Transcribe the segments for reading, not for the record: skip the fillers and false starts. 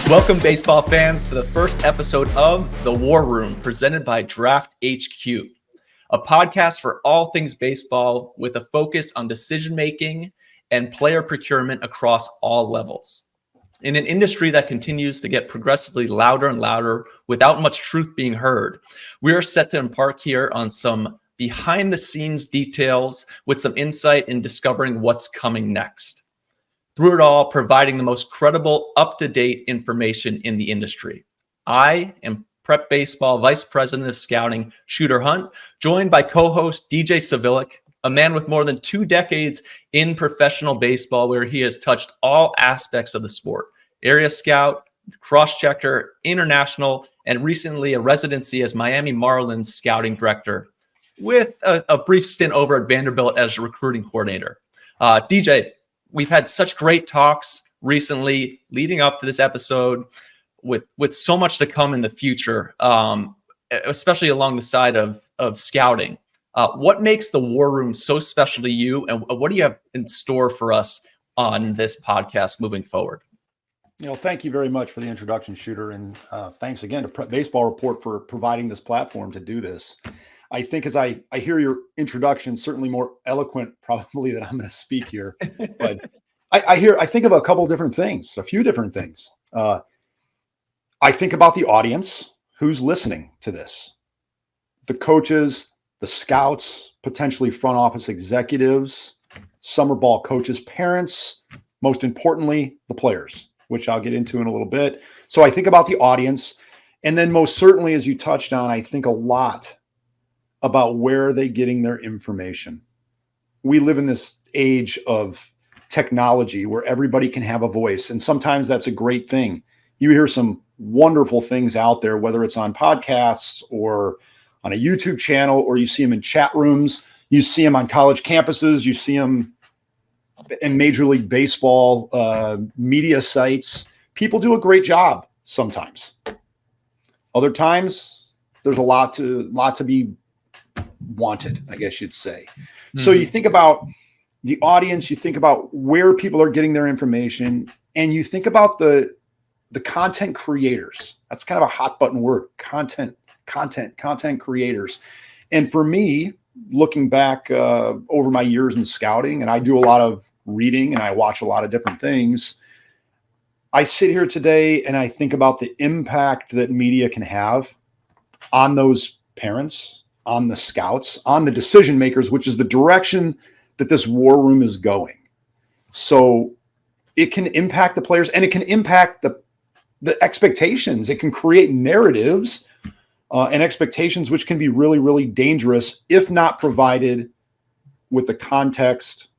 Welcome, baseball fans, to the first episode of The War Room, presented by Draft HQ, a podcast for all things baseball with a focus on decision-making and player procurement across all levels. In an industry that continues to get progressively louder and louder without much truth being heard, we are set to embark here on some behind-the-scenes details with some insight in discovering what's coming next. Through it all, providing the most credible, up-to-date information in the industry. I am Prep Baseball Vice President of Scouting, Shooter Hunt, joined by co-host DJ Svihlik, a man with more than 2 decades in professional baseball where he has touched all aspects of the sport. Area scout, cross-checker, international, and recently a residency as Miami Marlins scouting director, with a brief stint over at Vanderbilt as a recruiting coordinator. DJ, we've had such great talks recently leading up to this episode with so much to come in the future, especially along the side of scouting. What makes the War Room so special to you, and what do you have in store for us on this podcast moving forward? Thank you very much for the introduction, Shooter, and thanks again to Prep Baseball Report for providing this platform to do this. I think as I hear your introduction, certainly more eloquent probably than I'm going to speak here, but I think of a few different things. I think about the audience who's listening to this, the coaches, the scouts, potentially front office executives, summer ball coaches, parents, most importantly, the players, which I'll get into in a little bit. So I think about the audience, and then most certainly, as you touched on, I think a lot about where are they getting their information. We live in this age of technology where everybody can have a voice, and sometimes that's a great thing. You hear some wonderful things out there, whether it's on podcasts or on a YouTube channel, or you see them in chat rooms, you see them on college campuses, you see them in Major League Baseball media sites. People do a great job sometimes. Other times, there's a lot to be wanted, I guess you'd say. Mm-hmm. So you think about the audience, you think about where people are getting their information, and you think about the content creators. That's kind of a hot button word, content creators. And for me, looking back over my years in scouting, and I do a lot of reading and I watch a lot of different things, I sit here today and I think about the impact that media can have on those parents, on the scouts, on the decision makers, which is the direction that this war room is going. So it can impact the players, and it can impact the expectations. It can create narratives and expectations, which can be really, really dangerous if not provided with the context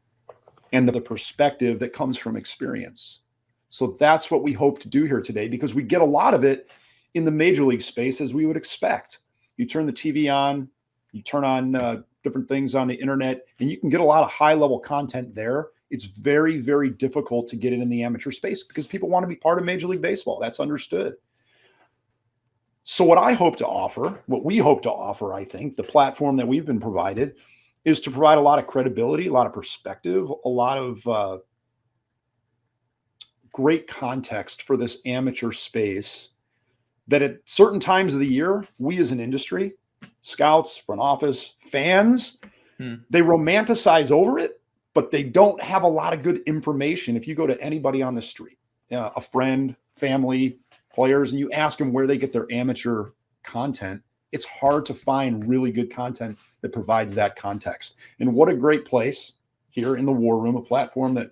and the perspective that comes from experience. So that's what we hope to do here today, because we get a lot of it in the major league space, as we would expect. You turn the TV on, you turn on different things on the internet, and you can get a lot of high-level content there. It's very, very difficult to get it in the amateur space because people want to be part of Major League Baseball. That's understood. So what we hope to offer, I think, the platform that we've been provided, is to provide a lot of credibility, a lot of perspective, a lot of great context for this amateur space that at certain times of the year, we as an industry, scouts, front office, fans, they romanticize over it, but they don't have a lot of good information. If you go to anybody on the street, a friend, family, players, and you ask them where they get their amateur content, it's hard to find really good content that provides that context. And what a great place here in the War Room, a platform that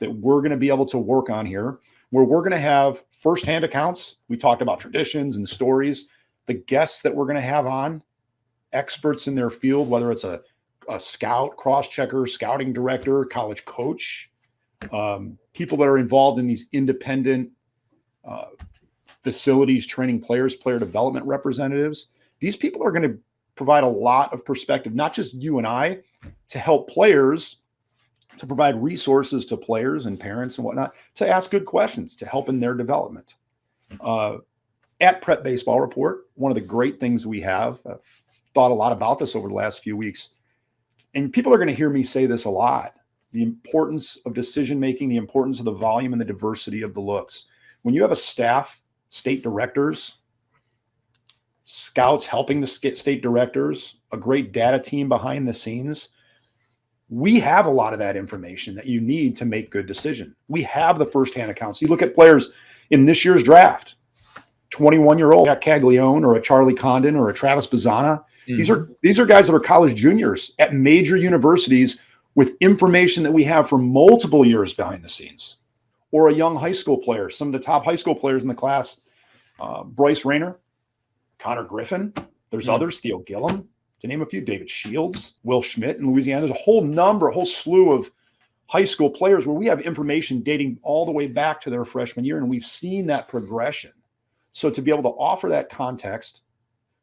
we're going to be able to work on here, where we're going to have firsthand accounts. We talked about traditions and stories. The guests that we're going to have on, experts in their field, whether it's a scout, cross-checker, scouting director, college coach, people that are involved in these independent facilities, training players, player development representatives. These people are going to provide a lot of perspective, not just you and I, to help players, to provide resources to players and parents and whatnot, to ask good questions, to help in their development. At Prep Baseball Report, one of the great things we have, I've thought a lot about this over the last few weeks, and people are going to hear me say this a lot, the importance of decision-making, the importance of the volume and the diversity of the looks. when you have a staff, state directors, scouts helping the state directors, a great data team behind the scenes, we have a lot of that information that you need to make good decisions. We have the firsthand accounts. You look at players in this year's draft, 21-year-old Caglione or a Charlie Condon or a Travis Bazzana. These are guys that are college juniors at major universities with information that we have for multiple years behind the scenes. Or a young high school player, some of the top high school players in the class, Bryce Rayner, Connor Griffin. There's others, Theo Gillum, to name a few, David Shields, Will Schmidt in Louisiana. There's a whole slew of high school players where we have information dating all the way back to their freshman year, and we've seen that progression. So to be able to offer that context,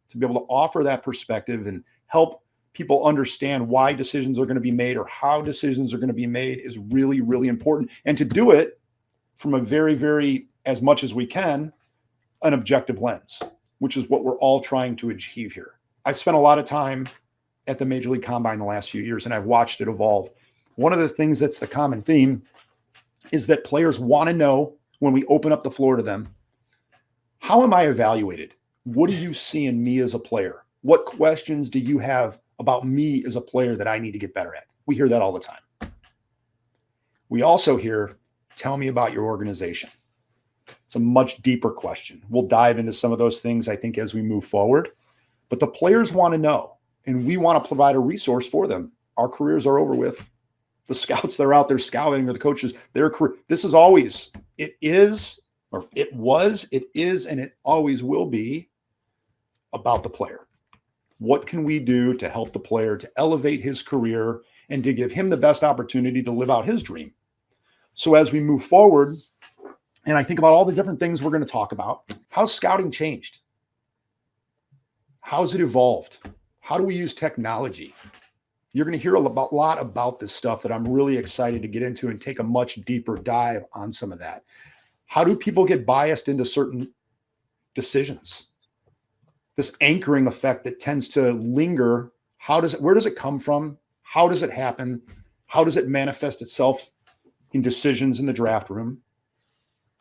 to be able to offer that perspective and help people understand why decisions are going to be made or how decisions are going to be made is really, really important. And to do it from a very, very, as much as we can, an objective lens, which is what we're all trying to achieve here. I've spent a lot of time at the Major League Combine the last few years, and I've watched it evolve. One of the things that's the common theme is that players want to know when we open up the floor to them, how am I evaluated? What do you see in me as a player? What questions do you have about me as a player that I need to get better at? We hear that all the time. We also hear, tell me about your organization. It's a much deeper question. We'll dive into some of those things, I think, as we move forward. But the players want to know, and we want to provide a resource for them. Our careers are over with. The scouts that are out there scouting, or the coaches, their career. This is always, it is, or it was, it is, and it always will be about the player. What can we do to help the player to elevate his career and to give him the best opportunity to live out his dream? So as we move forward, and I think about all the different things we're going to talk about, how's scouting changed? How's it evolved? How do we use technology? You're going to hear a lot about this stuff that I'm really excited to get into and take a much deeper dive on some of that. How do people get biased into certain decisions? This anchoring effect that tends to linger. Where does it come from? How does it happen? How does it manifest itself in decisions in the draft room?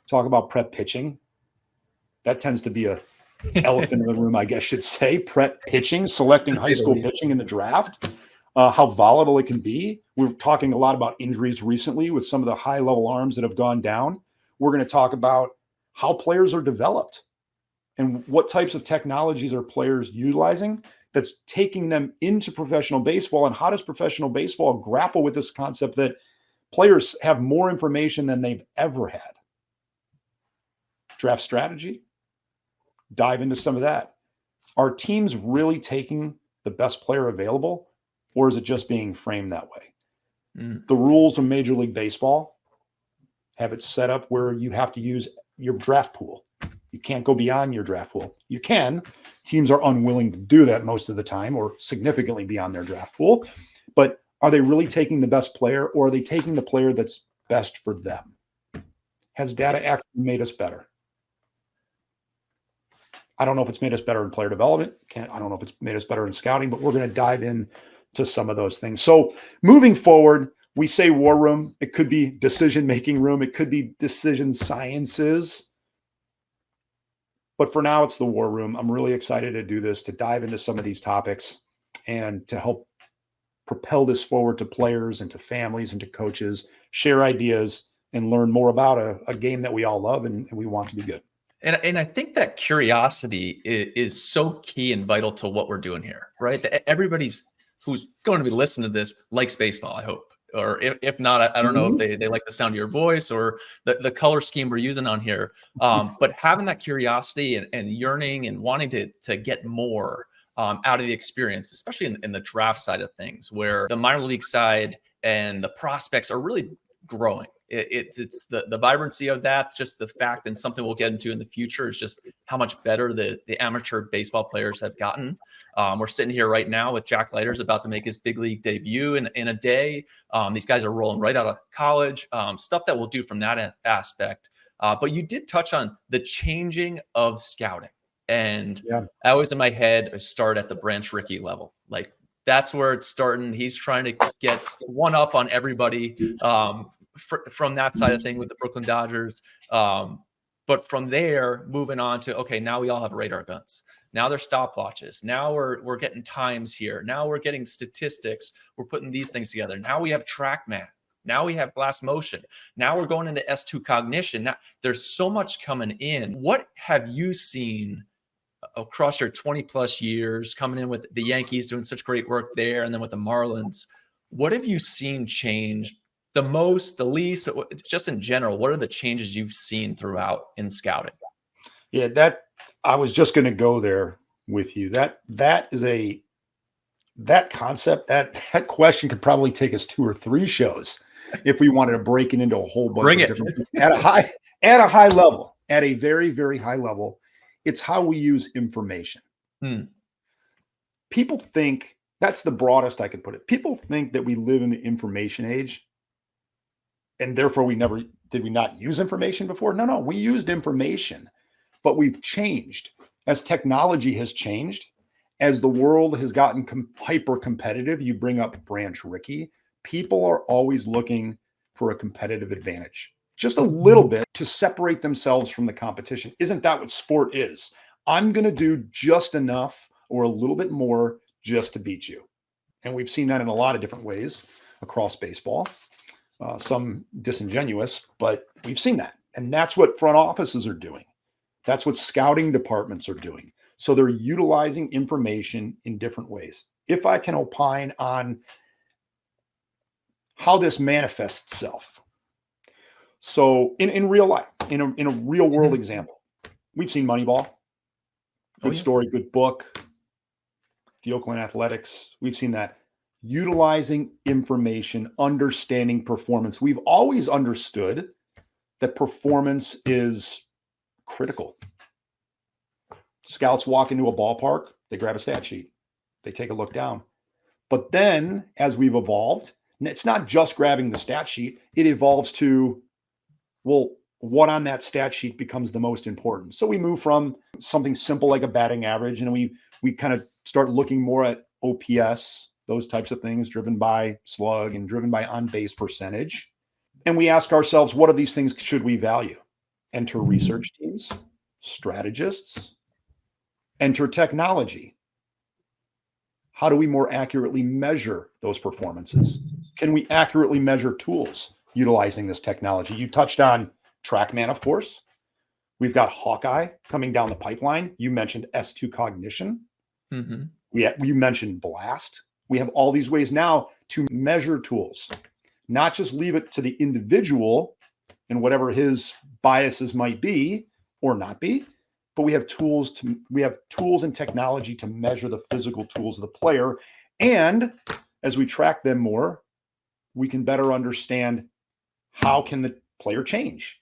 Talk about prep pitching. That tends to be a elephant in the room, I guess I should say. Prep pitching, selecting high school pitching in the draft, how volatile it can be. We're talking a lot about injuries recently with some of the high-level arms that have gone down. We're going to talk about how players are developed and what types of technologies are players utilizing that's taking them into professional baseball, and how does professional baseball grapple with this concept that players have more information than they've ever had. Draft strategy, dive into some of that. Are teams really taking the best player available, or is it just being framed that way? The rules of Major League Baseball have it set up where you have to use your draft pool. You can't go beyond your draft pool. You can. Teams are unwilling to do that most of the time, or significantly beyond their draft pool. But are they really taking the best player, or are they taking the player that's best for them? Has data actually made us better? I don't know if it's made us better in player development. I don't know if it's made us better in scouting, but we're going to dive into some of those things. So moving forward, we say war room. It could be decision-making room. It could be decision sciences. But for now, it's the war room. I'm really excited to do this, to dive into some of these topics and to help propel this forward to players and to families and to coaches, share ideas, and learn more about a game that we all love and we want to be good. And I think that curiosity is so key and vital to what we're doing here, right? That everybody's who's going to be listening to this likes baseball, I hope. Or if not, I don't know if they like the sound of your voice or the color scheme we're using on here. But having that curiosity and yearning and wanting to get more out of the experience, especially in the draft side of things, where the minor league side and the prospects are really growing. It's the vibrancy of that, just the fact, and something we'll get into in the future, is just how much better the amateur baseball players have gotten. We're sitting here right now with Jack Leiter's about to make his big league debut in a day. These guys are rolling right out of college, stuff that we'll do from that aspect. But you did touch on the changing of scouting. And I always in my head, I start at the Branch Rickey level. Like, that's where it's starting. He's trying to get one up on everybody from that side of thing with the Brooklyn Dodgers. But from there, moving on to, okay, now we all have radar guns. Now they're stopwatches. Now we're getting times here. Now we're getting statistics. We're putting these things together. Now we have TrackMan. Now we have blast motion. Now we're going into S2 cognition. Now there's so much coming in. What have you seen across your 20 plus years, coming in with the Yankees doing such great work there, and then with the Marlins? What have you seen change the most, the least, just in general? What are the changes you've seen throughout in scouting? Yeah, that I was just going to go there with you. That concept, that question could probably take us 2 or 3 shows if we wanted to break it into a whole bunch of different things at a high level, at a very, very high level. It's how we use information. People think, that's the broadest I can put it. People think that we live in the information age, and therefore did we not use information before? No, we used information, but we've changed. As technology has changed, as the world has gotten hyper competitive, you bring up Branch Rickey, people are always looking for a competitive advantage, just a little bit to separate themselves from the competition. Isn't that what sport is? I'm going to do just enough or a little bit more just to beat you. And we've seen that in a lot of different ways across baseball, some disingenuous, but we've seen that. And that's what front offices are doing. That's what scouting departments are doing. So they're utilizing information in different ways. If I can opine on how this manifests itself. So in real life, in a real world example, we've seen Moneyball, good story, good book, the Oakland Athletics. We've seen that. Utilizing information, understanding performance. We've always understood that performance is critical. Scouts walk into a ballpark, they grab a stat sheet, they take a look down. But then as we've evolved, and it's not just grabbing the stat sheet, it evolves to, well, what on that stat sheet becomes the most important. So we move from something simple like a batting average, and we kind of start looking more at OPS, those types of things, driven by slug and driven by on-base percentage. And we ask ourselves, what of these things should we value? Enter research teams, strategists, enter technology. How do we more accurately measure those performances? Can we accurately measure tools utilizing this technology? You touched on TrackMan, of course. We've got Hawkeye coming down the pipeline. You mentioned S2 cognition. You mentioned blast. We have all these ways now to measure tools, not just leave it to the individual and whatever his biases might be or not be, but we have tools and technology to measure the physical tools of the player. And as we track them more, we can better understand how can the player change.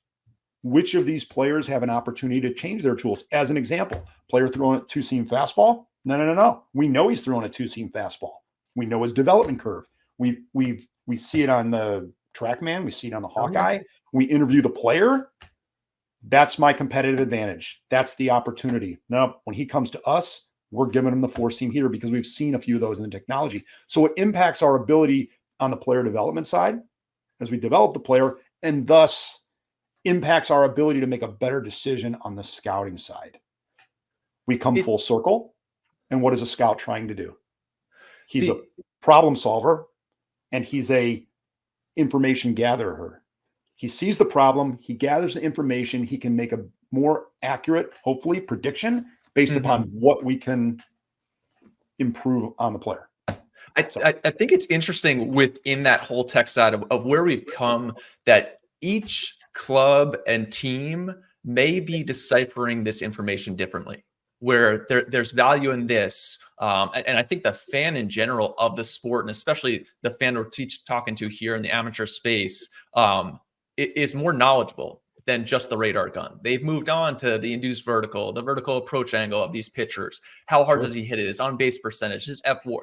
Which of these players have an opportunity to change their tools? As an example, player throwing a 2-seam fastball. No. We know he's throwing a 2-seam fastball. We know his development curve. We see it on the TrackMan. We see it on the Hawkeye. We interview the player. That's my competitive advantage. That's the opportunity. Now, when he comes to us, we're giving him the 4-seam heater because we've seen a few of those in the technology. So it impacts our ability on the player development side as we develop the player, and thus impacts our ability to make a better decision on the scouting side. We come full circle. And what is a scout trying to do? He's a problem solver, and he's a information gatherer. He sees the problem, he gathers the information, he can make a more accurate, hopefully, prediction based upon what we can improve on the player. I think it's interesting within that whole tech side of where we've come, that each club and team may be deciphering this information differently, where there's value in this. And I think the fan in general of the sport, and especially the fan we're talking to here in the amateur space, is more knowledgeable than just the radar gun. They've moved on to the induced vertical, the vertical approach angle of these pitchers. How hard does he hit it? His on-base percentage, his F-WAR,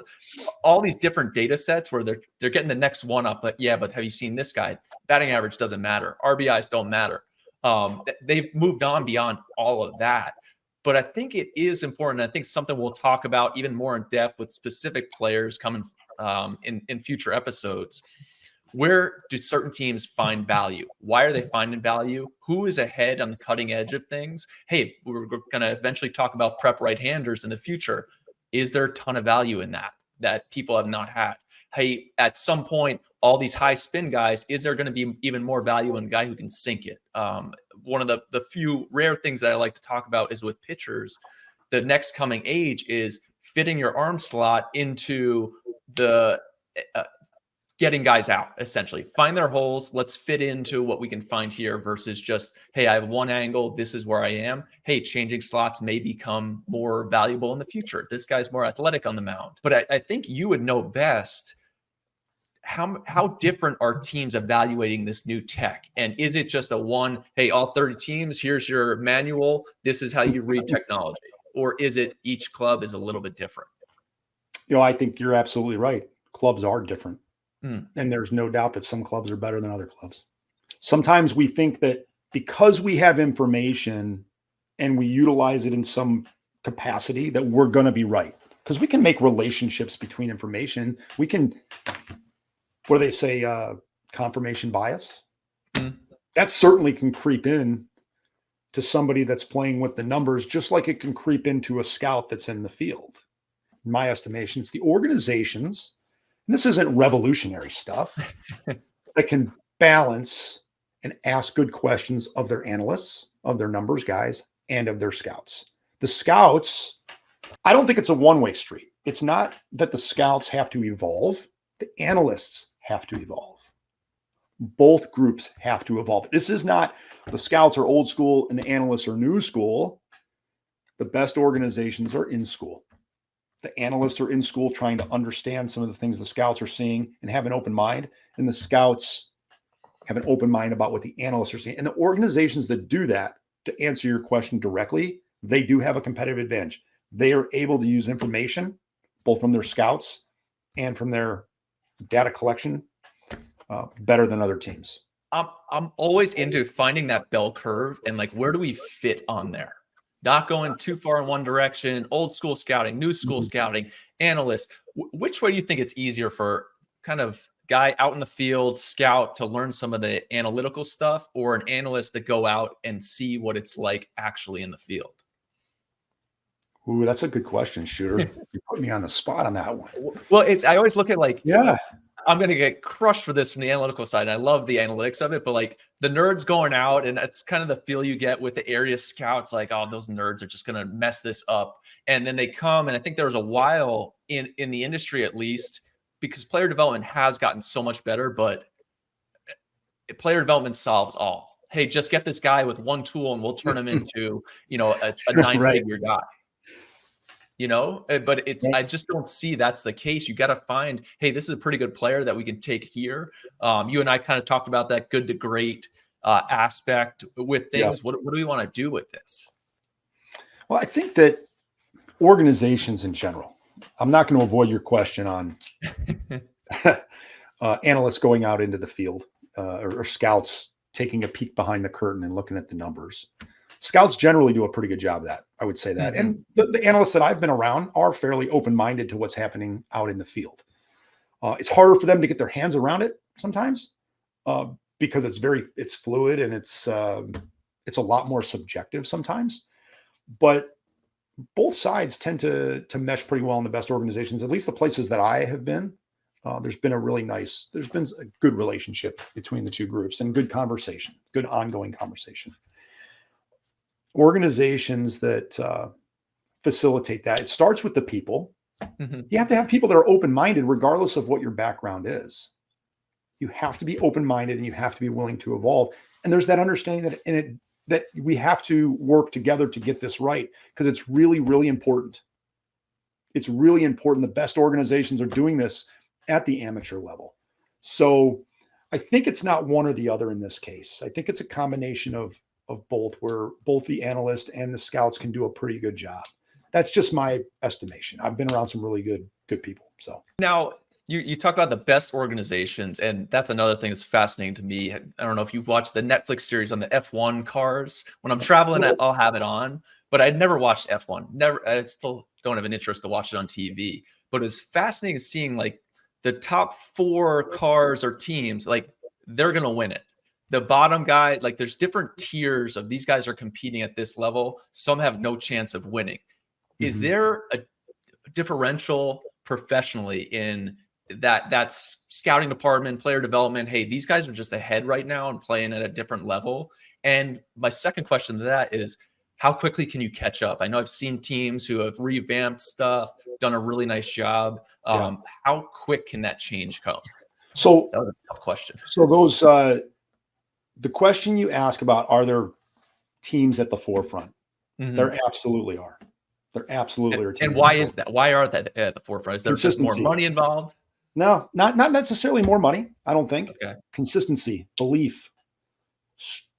all these different data sets where they're getting the next one up. But but have you seen this guy? Batting average doesn't matter. RBIs don't matter. They've moved on beyond all of that. But I think it is important. I think something we'll talk about even more in depth with specific players coming in future episodes. where do certain teams find value? Why are they finding value? Who is ahead on the cutting edge of things? Hey, we're going to eventually talk about prep right-handers in the future. Is there a ton of value in that people have not had? Hey, at some point, all these high spin guys, is there going to be even more value in a guy who can sink it? One of the few rare things that I like to talk about is with pitchers, the next coming age is fitting your arm slot into the getting guys out, essentially. Find their holes. Let's fit into what we can find here versus just, hey, I have one angle. This is where I am. Hey, changing slots may become more valuable in the future. This guy's more athletic on the mound. But I think you would know best how different are teams evaluating this new tech? And is it just a one, hey, all 30 teams, here's your manual. This is how you read technology. Or is it each club is a little bit different? I think you're absolutely right. Clubs are different. And there's no doubt that some clubs are better than other clubs. Sometimes we think that because we have information and we utilize it in some capacity that we're going to be right. Because we can make relationships between information. We can, what do they say, confirmation bias? That certainly can creep in to somebody that's playing with the numbers, just like it can creep into a scout that's in the field. In my estimation, it's the organizations, and this isn't revolutionary stuff, that can balance and ask good questions of their analysts, of their numbers guys, and of their scouts. The scouts, I don't think it's a one-way street. It's not that the scouts have to evolve. The analysts have to evolve. Both groups have to evolve. This is not the scouts are old school and the analysts are new school. The best organizations are in school. The analysts are in school trying to understand some of the things the scouts are seeing and have an open mind. And the scouts have an open mind about what the analysts are seeing. And the organizations that do that, to answer your question directly, they do have a competitive advantage. They are able to use information, both from their scouts and from their data collection, better than other teams. I'm always into finding that bell curve and like, where do we fit on there? Not going too far in one direction, old school scouting, new school scouting, analysts. Which way do you think it's easier for kind of guy out in the field, scout to learn some of the analytical stuff, or an analyst to go out and see what it's like actually in the field? Ooh, that's a good question, Shooter. You put me on the spot on that one. Well, I always look at like, yeah, I'm going to get crushed for this from the analytical side. I love the analytics of it, but like the nerds going out, and it's kind of the feel you get with the area scouts, like, oh, those nerds are just going to mess this up. And then they come, and I think there was a while in the industry, at least, because player development has gotten so much better, but player development solves all. Hey, just get this guy with one tool and we'll turn him into, a 9-figure guy. But I just don't see that's the case. You got to find, hey, this is a pretty good player that we can take here. You and I kind of talked about that good to great aspect with things. Yeah. What do we want to do with this? Well, I think that organizations in general, I'm not going to avoid your question on analysts going out into the field or scouts taking a peek behind the curtain and looking at the numbers. Scouts generally do a pretty good job of that. I would say that. And the analysts that I've been around are fairly open-minded to what's happening out in the field. It's harder for them to get their hands around it sometimes because it's fluid and it's a lot more subjective sometimes. But both sides tend to mesh pretty well in the best organizations, at least the places that I have been. There's been a good relationship between the two groups and good conversation, good ongoing conversation. Organizations that facilitate that, it starts with the people. You have to have people that are open-minded regardless of what your background is. You have to be open-minded and you have to be willing to evolve. And there's that understanding that we have to work together to get this right, because it's really, really important. It's really important. The best organizations are doing this at the amateur level. So I think it's not one or the other in this case. I think it's a combination of both, where both the analyst and the scouts can do a pretty good job. That's just my estimation. I've been around some really good people. So now you talk about the best organizations, and that's another thing that's fascinating to me. I don't know if you've watched the Netflix series on the F1 cars. When I'm traveling, I'll have it on, but I'd never watched F1. Never. I still don't have an interest to watch it on TV, but it's fascinating seeing like the top 4 cars or teams, like they're going to win it. The bottom guy, like there's different tiers of these guys are competing at this level. Some have no chance of winning. Is there a differential professionally in that's scouting department, player development? Hey, these guys are just ahead right now and playing at a different level. And my second question to that is, how quickly can you catch up? I know I've seen teams who have revamped stuff, done a really nice job. How quick can that change come? So that was a tough question. So those, the question you ask about, are there teams at the forefront? There absolutely are. There absolutely are teams. And why is that? Why are they at the forefront? Is there just more money involved? No, not necessarily more money, I don't think. Okay. Consistency, belief,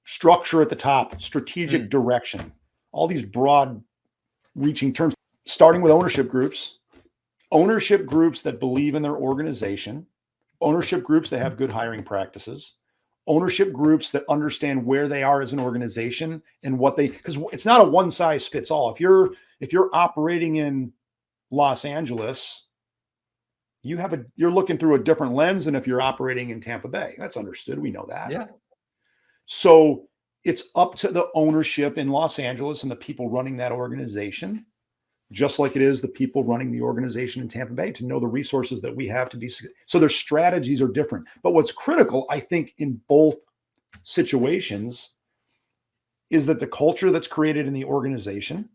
structure at the top, strategic direction, all these broad reaching terms, starting with ownership groups that believe in their organization, ownership groups that have good hiring practices, ownership groups that understand where they are as an organization and what they, because it's not a one size fits all. If you're operating in Los Angeles, you're looking through a different lens than if you're operating in Tampa Bay. That's understood. We know that. Yeah. So it's up to the ownership in Los Angeles and the people running that organization, just like it is the people running the organization in Tampa Bay, to know the resources that we have to be. So their strategies are different. But what's critical, I think, in both situations is that the culture that's created in the organization,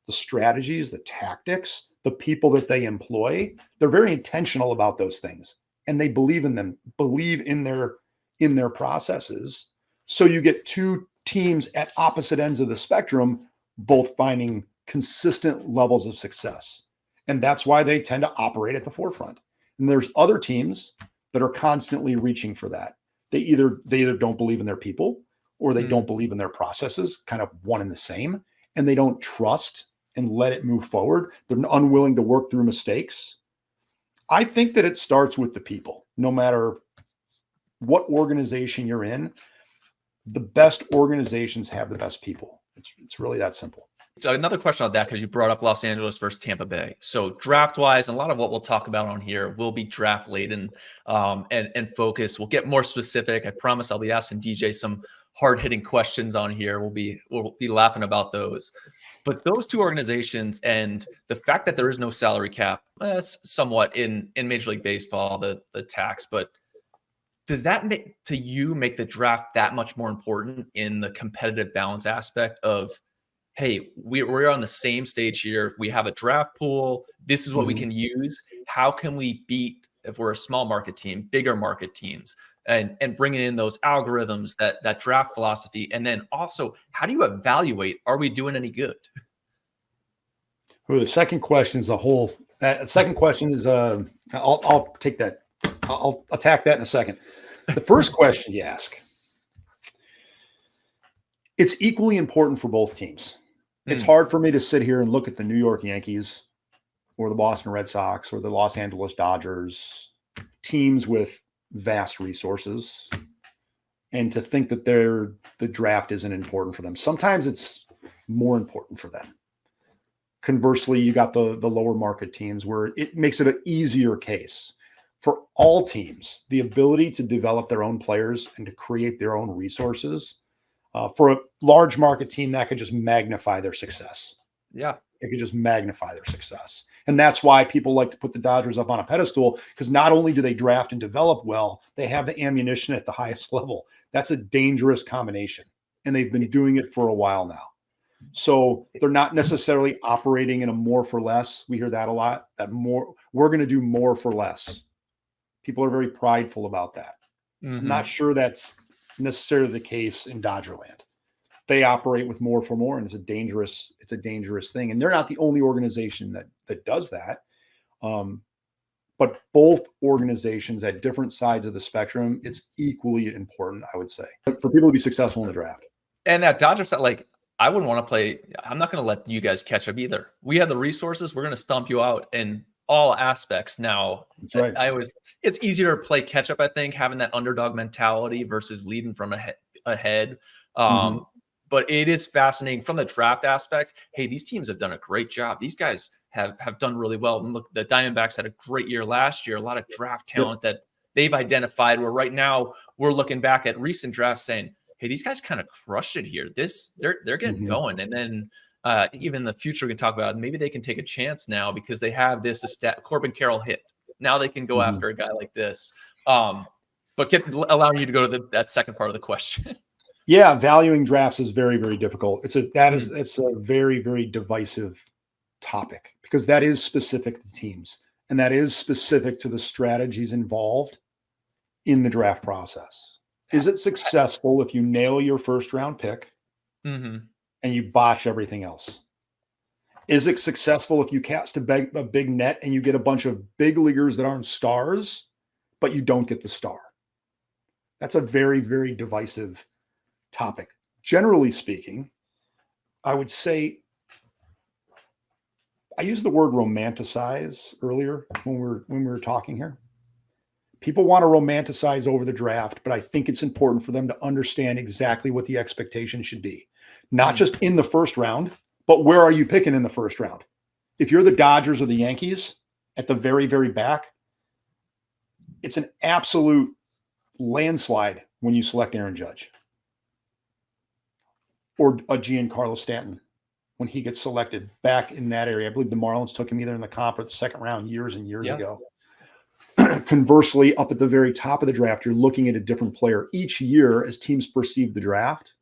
the strategies, the tactics, the people that they employ, they're very intentional about those things. And they believe in them, believe in their processes. So you get two teams at opposite ends of the spectrum, both finding consistent levels of success. And that's why they tend to operate at the forefront. And there's other teams that are constantly reaching for that. They either don't believe in their people, or they don't believe in their processes, kind of one and the same, and they don't trust and let it move forward. They're unwilling to work through mistakes. I think that it starts with the people. No matter what organization you're in, the best organizations have the best people. It's really that simple. So another question on that, because you brought up Los Angeles versus Tampa Bay. So draft-wise, and a lot of what we'll talk about on here will be draft-laden and focus. We'll get more specific. I promise I'll be asking DJ some hard-hitting questions on here. We'll be laughing about those. But those two organizations and the fact that there is no salary cap, somewhat in Major League Baseball, the tax, but does that make the draft that much more important in the competitive balance aspect of, hey, we're on the same stage here. We have a draft pool. This is what we can use. How can we beat, if we're a small market team, bigger market teams, and bringing in those algorithms, that draft philosophy? And then also, how do you evaluate, are we doing any good? Well, the second question is second question is, I'll take that. I'll attack that in a second. The first question you ask, it's equally important for both teams. It's hard for me to sit here and look at the New York Yankees or the Boston Red Sox or the Los Angeles Dodgers, teams with vast resources, and to think that the draft isn't important for them. Sometimes it's more important for them. Conversely, you got the lower market teams where it makes it an easier case. For all teams, the ability to develop their own players and to create their own resources, for a large market team, that could just magnify their success. Yeah. It could just magnify their success. And that's why people like to put the Dodgers up on a pedestal, because not only do they draft and develop well, they have the ammunition at the highest level. That's a dangerous combination. And they've been doing it for a while now. So they're not necessarily operating in a more for less. We hear that a lot, we're going to do more for less. People are very prideful about that. I'm not sure that's necessarily the case in Dodgerland. They operate with more for more, and it's a dangerous thing. And they're not the only organization that does that. But both organizations at different sides of the spectrum, it's equally important, I would say, for people to be successful in the draft. And that Dodgers, like, I wouldn't want to play. I'm not going to let you guys catch up either. We have the resources. We're going to stomp you out in all aspects. Now, that's right. It's easier to play catch up, I think, having that underdog mentality versus leading from ahead. But it is fascinating from the draft aspect. Hey, these teams have done a great job. These guys have done really well. And look, the Diamondbacks had a great year last year. A lot of draft talent that they've identified. Where right now we're looking back at recent drafts saying, hey, these guys kind of crushed it here. They're getting going. And then even in the future, we can talk about maybe they can take a chance now because they have this Corbin Carroll hit. Now they can go after a guy like this. But allowing you to go to that second part of the question. Yeah, valuing drafts is very, very difficult. It's a very, very divisive topic because that is specific to teams and that is specific to the strategies involved in the draft process. Is it successful if you nail your first round pick and you botch everything else? Is it successful if you cast a big net and you get a bunch of big leaguers that aren't stars, but you don't get the star? That's a very, very divisive topic. Generally speaking, I would say I used the word romanticize earlier when we were talking here. People want to romanticize over the draft, but I think it's important for them to understand exactly what the expectation should be. Not just in the first round, but where are you picking in the first round? If you're the Dodgers or the Yankees at the very, very back, it's an absolute landslide when you select Aaron Judge or a Giancarlo Stanton when he gets selected back in that area. I believe the Marlins took him either in the comp or the second round years and years ago. Conversely, up at the very top of the draft, you're looking at a different player. Each year, as teams perceive the draft,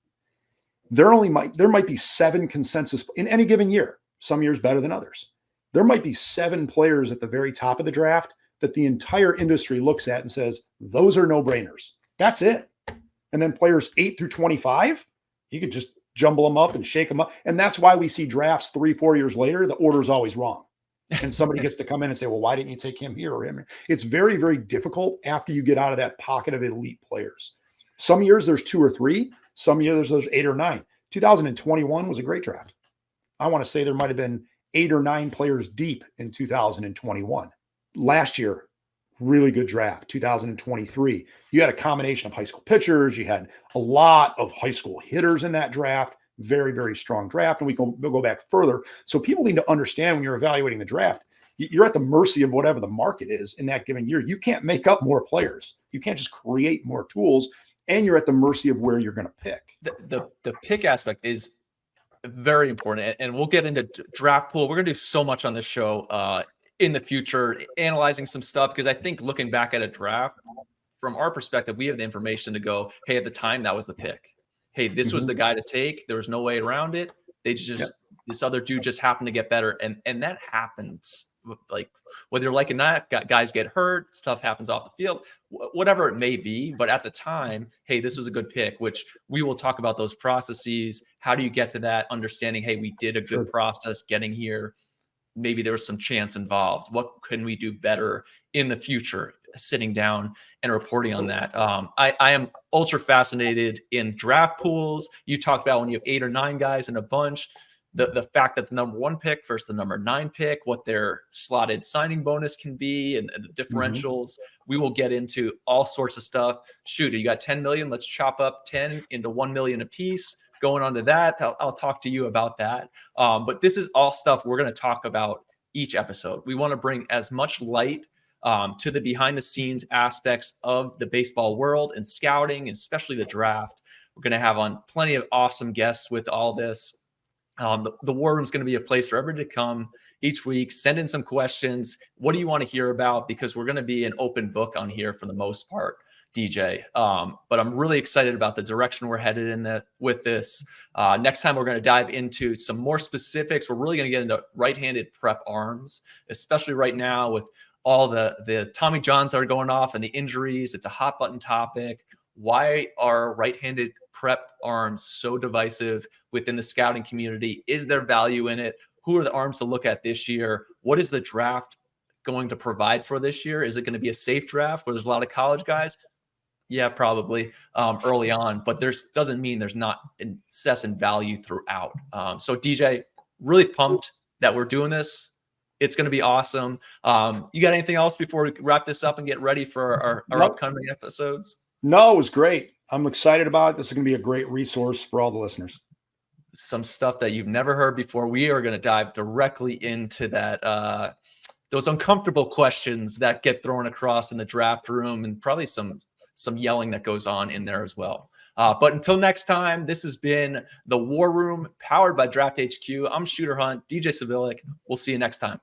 there might be 7 consensus in any given year. Some years better than others. There might be 7 players at the very top of the draft that the entire industry looks at and says, those are no-brainers. That's it. And then players 8 through 25, you could just jumble them up and shake them up. And that's why we see drafts 3-4 years later, the order is always wrong. And somebody gets to come in and say, well, why didn't you take him here or him? It's very, very difficult after you get out of that pocket of elite players. Some years there's 2 or 3. Some years there's 8 or 9. 2021 was a great draft. I want to say there might have been 8 or 9 players deep in 2021. Last year, really good draft. 2023, you had a combination of high school pitchers. You had a lot of high school hitters in that draft. Very, very strong draft. And we'll go back further. So people need to understand when you're evaluating the draft, you're at the mercy of whatever the market is in that given year. You can't make up more players. You can't just create more tools. And you're at the mercy of where you're going to pick. The pick aspect is very important. And we'll get into draft pool. We're going to do so much on this show in the future, analyzing some stuff, because I think looking back at a draft, from our perspective, we have the information to go, hey, at the time, that was the pick. Hey, this was the guy to take. There was no way around it. They just, this other dude just happened to get better. And that happens. Like, whether you're liking that, guys get hurt, stuff happens off the field, whatever it may be. But at the time, hey, this was a good pick, which we will talk about those processes. How do you get to that understanding? Hey, we did a good process getting here. Maybe there was some chance involved. What can we do better in the future? Sitting down and reporting on that. I am ultra fascinated in draft pools. You talked about when you have 8 or 9 guys in a bunch, the fact that the number 1 pick versus the number 9 pick, what their slotted signing bonus can be, and the differentials. We will get into all sorts of stuff. Shoot, you got 10 million. Let's chop up 10 into 1 million a piece. Going on to that, I'll talk to you about that. But this is all stuff we're going to talk about each episode. We want to bring as much light to the behind the scenes aspects of the baseball world and scouting, especially the draft. We're going to have on plenty of awesome guests with all this. The War Room is going to be a place for everybody to come each week, send in some questions. What do you want to hear about? Because we're going to be an open book on here for the most part, DJ. But I'm really excited about the direction we're headed in with this. Next time, we're going to dive into some more specifics. We're really going to get into right-handed prep arms, especially right now with all the Tommy Johns that are going off and the injuries. It's a hot button topic. Why are right-handed prep arms so divisive within the scouting community? Is there value in it? Who are the arms to look at this year? What is the draft going to provide for this year? Is it going to be a safe draft where there's a lot of college guys? Yeah, probably early on, but doesn't mean there's not incessant value throughout. So DJ, really pumped that we're doing this. It's going to be awesome. You got anything else before we wrap this up and get ready for our upcoming episodes? No, it was great. I'm excited about it. This is going to be a great resource for all the listeners. some stuff that you've never heard before. We are going to dive directly into that, those uncomfortable questions that get thrown across in the draft room, and probably some yelling that goes on in there as well. But until next time, this has been the War Room powered by Draft HQ. I'm Shooter Hunt, DJ Svihlik. We'll see you next time.